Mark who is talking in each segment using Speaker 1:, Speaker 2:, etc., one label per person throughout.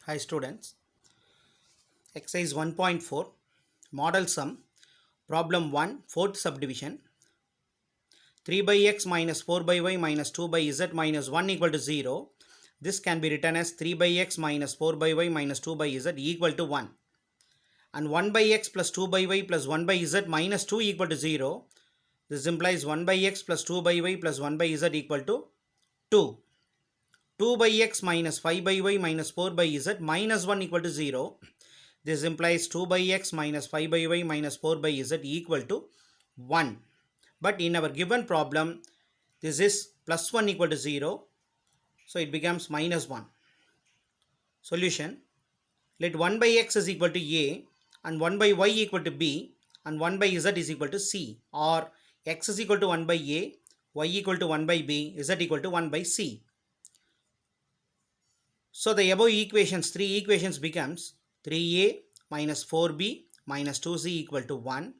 Speaker 1: Hi students, exercise 1.4 model sum problem 1 fourth subdivision 3 by x minus 4 by y minus 2 by z minus 1 equal to 0. This can be written as 3 by x minus 4 by y minus 2 by z equal to 1, and 1 by x plus 2 by y plus 1 by z minus 2 equal to 0. This implies 1 by x plus 2 by y plus 1 by z equal to 2. 2 by x minus 5 by y minus 4 by z minus 1 equal to 0. This implies 2 by x minus 5 by y minus 4 by z equal to 1. But in our given problem, this is plus 1 equal to 0. So it becomes minus 1. Solution. Let 1 by x is equal to a and 1 by y equal to b and 1 by z is equal to c, or x is equal to 1 by a, y equal to 1 by b, z equal to 1 by c. So the above equations, three equations becomes 3a minus 4b minus 2c equal to 1,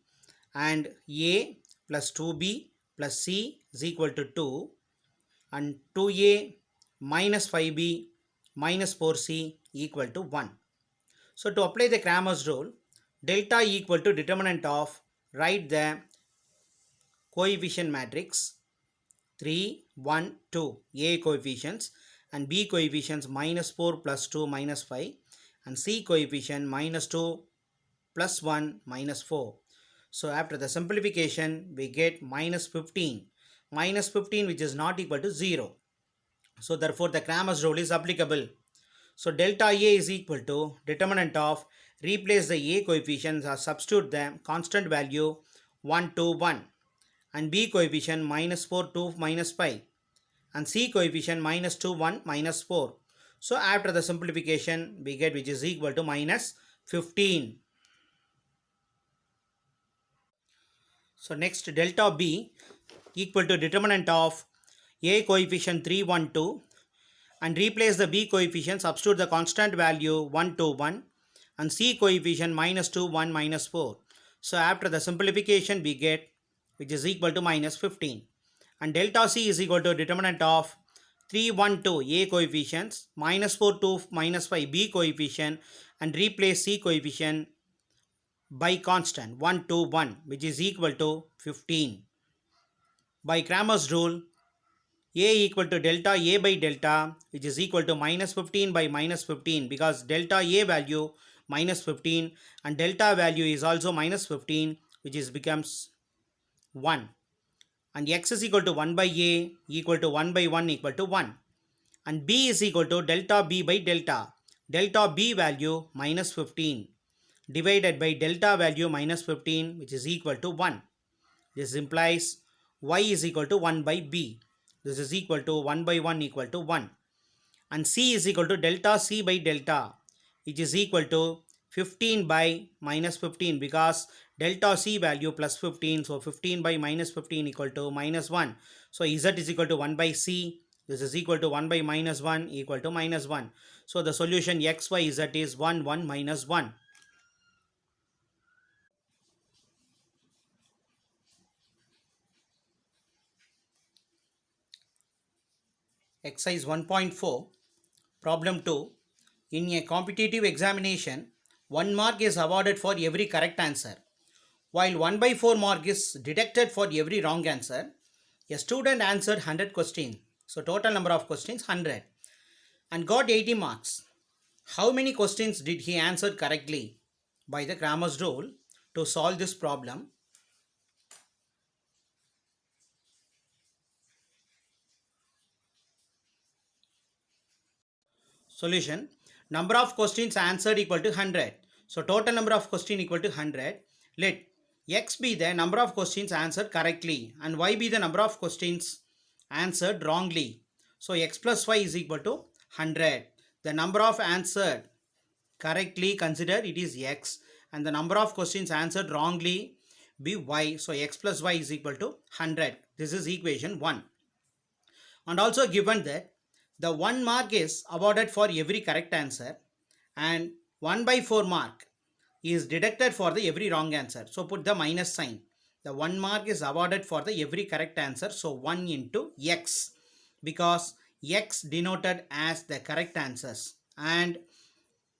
Speaker 1: and a plus 2b plus c is equal to 2, and 2a minus 5b minus 4c equal to 1. So to apply the Cramer's rule, delta equal to determinant of, write the coefficient matrix 3, 1, 2, A coefficients, and B coefficients minus 4 plus 2 minus 5, and C coefficient minus 2 plus 1 minus 4. So after the simplification, we get minus 15. Minus 15 which is not equal to 0. So therefore the Cramer's rule is applicable. So delta A is equal to determinant of, replace the A coefficients or substitute the constant value 1, 2, 1, and B coefficient minus 4, 2, minus 5, and C coefficient minus 2, 1, minus 4. So after the simplification, we get which is equal to minus 15. So next, delta B equal to determinant of A coefficient 3, 1, 2, and replace the B coefficient, substitute the constant value 1, 2, 1, and C coefficient minus 2, 1, minus 4. So after the simplification, we get which is equal to minus 15. And delta C is equal to determinant of 3, 1, 2 A coefficients, minus 4, 2, minus 5 B coefficient, and replace C coefficient by constant 1, 2, 1, which is equal to 15. By Cramer's rule, A equal to delta A by delta, which is equal to minus 15 by minus 15, because delta A value minus 15 and delta value is also minus 15, which is becomes 1. And x is equal to 1 by a equal to 1 by 1 equal to 1. And b is equal to delta b by delta. Delta b value minus 15 divided by delta value minus 15, which is equal to 1. This implies y is equal to 1 by b. This is equal to 1 by 1 equal to 1. And c is equal to delta c by delta, which is equal to 15 by minus 15, because delta c value plus 15, so 15 by minus 15 equal to minus 1. So z is equal to 1 by c. This is equal to 1 by minus 1 equal to minus 1. So the solution x, y, z is 1, 1, minus 1. Exercise 1.4, problem 2. In a competitive examination, 1 mark is awarded for every correct answer, while 1 by 4 mark is deducted for every wrong answer. A student answered 100 questions. So total number of questions 100 and got 80 marks. How many questions did he answer correctly? By the Cramer's rule, to solve this problem, solution, number of questions answered equal to 100. So total number of questions equal to 100. Let x be the number of questions answered correctly and y be the number of questions answered wrongly. So x plus y is equal to 100. The number of answered correctly, consider it is x, and the number of questions answered wrongly be y. So x plus y is equal to 100. This is equation 1. And also given that the 1 mark is awarded for every correct answer and 1 by 4 mark is deducted for the every wrong answer. So put the minus sign. The 1 mark is awarded for the every correct answer. So 1 into x, because x denoted as the correct answers, and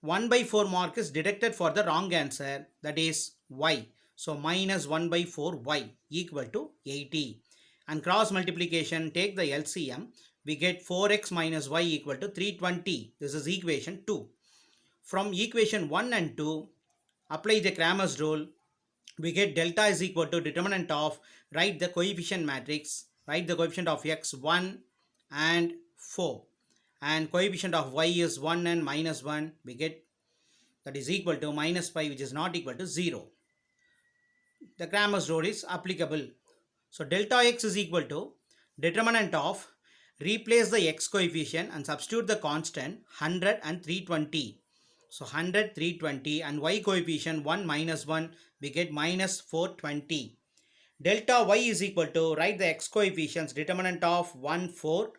Speaker 1: 1 by 4 mark is deducted for the wrong answer, that is y. So minus 1 by 4y equal to 80. And cross multiplication, take the LCM, we get 4x minus y equal to 320. This is equation 2. From equation 1 and 2, apply the Cramer's rule. We get delta is equal to determinant of, write the coefficient matrix, write the coefficient of x 1 and 4, and coefficient of y is 1 and minus 1. We get that is equal to minus 5, which is not equal to 0. The Cramer's rule is applicable. So delta x is equal to determinant of, replace the x coefficient and substitute the constant 100 and 320. So 100, 320, and y coefficient 1 minus 1, we get minus 420. Delta y is equal to, write the x coefficients, determinant of 1, 4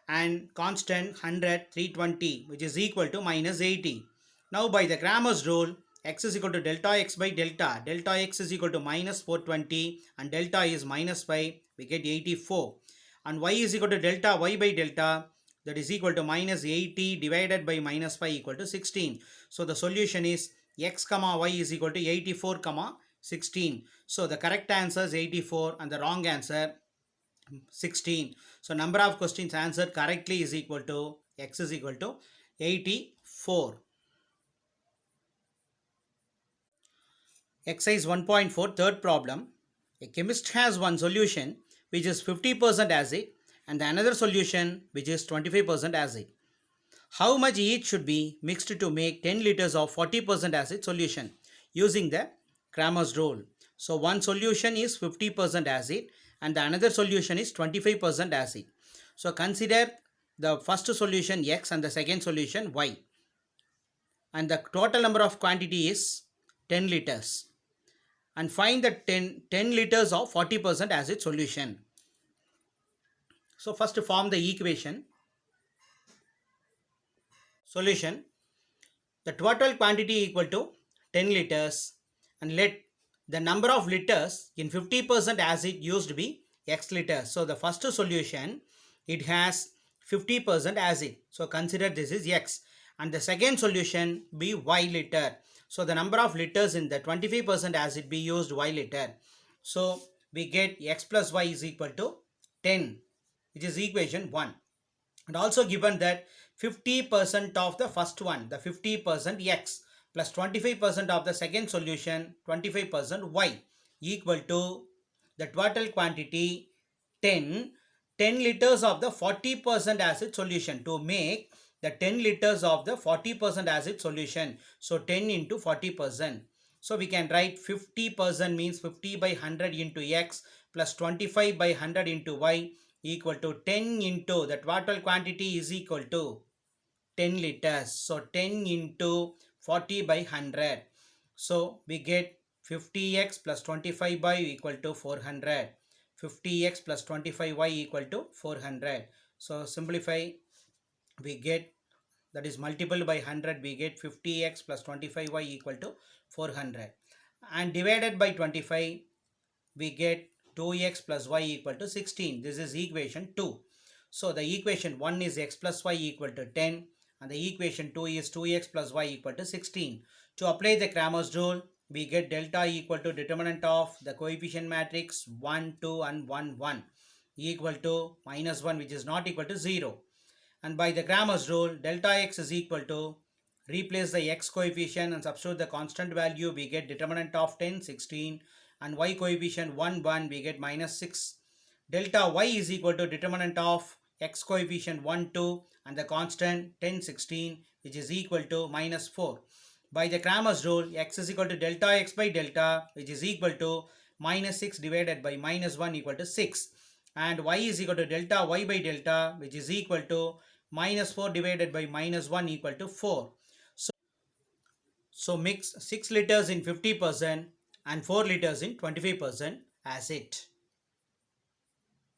Speaker 1: and constant 100, 320, which is equal to minus 80. Now by the Cramer's rule, x is equal to delta x by delta. Delta x is equal to minus 420 and delta is minus 5. We get 84. And y is equal to delta y by delta, that is equal to minus 80 divided by minus 5 equal to 16. So the solution is x comma y is equal to 84 comma 16. So the correct answer is 84 and the wrong answer 16. So number of questions answered correctly is equal to x is equal to 84. Exercise 1.4, third problem. A chemist has one solution which is 50% acid and the another solution which is 25% acid. How much each should be mixed to make 10 liters of 40% acid solution using the Cramer's rule? So one solution is 50% acid and the another solution is 25% acid. So consider the first solution x and the second solution y. And the total number of quantity is 10 liters. And find the 10 liters of 40% acid solution. So first form the equation. Solution. The total quantity equal to 10 liters and let the number of liters in 50% acid used be x liters. So the first solution, it has 50% acid. So consider this is x. And the second solution be y liter. So the number of liters in the 25% acid be used y liter. So we get x plus y is equal to 10, which is equation 1. And also given that 50% of the first one, the 50% x, plus 25% of the second solution, 25% y, equal to the total quantity 10 liters of the 40% acid solution to make the 10 liters of the 40% acid solution. So 10 into 40%. So we can write 50% means 50 by 100 into x plus 25 by 100 into y equal to 10 into the total quantity is equal to 10 liters. So 10 into 40 by 100. So we get 50x plus 25y equal to 400. 50x plus 25y equal to 400. So simplify, we get, that is multiple by 100, we get 50x plus 25y equal to 400. And divided by 25, we get 2x plus y equal to 16. This is equation 2. So the equation 1 is x plus y equal to 10 and the equation 2 is 2x plus y equal to 16. To apply the Cramer's rule, we get delta equal to determinant of the coefficient matrix 1, 2 and 1, 1 equal to minus 1, which is not equal to 0. And by the Cramer's rule, delta x is equal to, replace the x coefficient and substitute the constant value, we get determinant of 10, 16 and y coefficient 1, 1, we get minus 6. Delta y is equal to determinant of x coefficient 1, 2 and the constant 10, 16, which is equal to minus 4. By the Cramer's rule, x is equal to delta x by delta, which is equal to minus 6 divided by minus 1 equal to 6. And y is equal to delta y by delta, which is equal to minus 4 divided by minus 1 equal to 4. So mix 6 liters in 50% and 4 liters in 25% acid.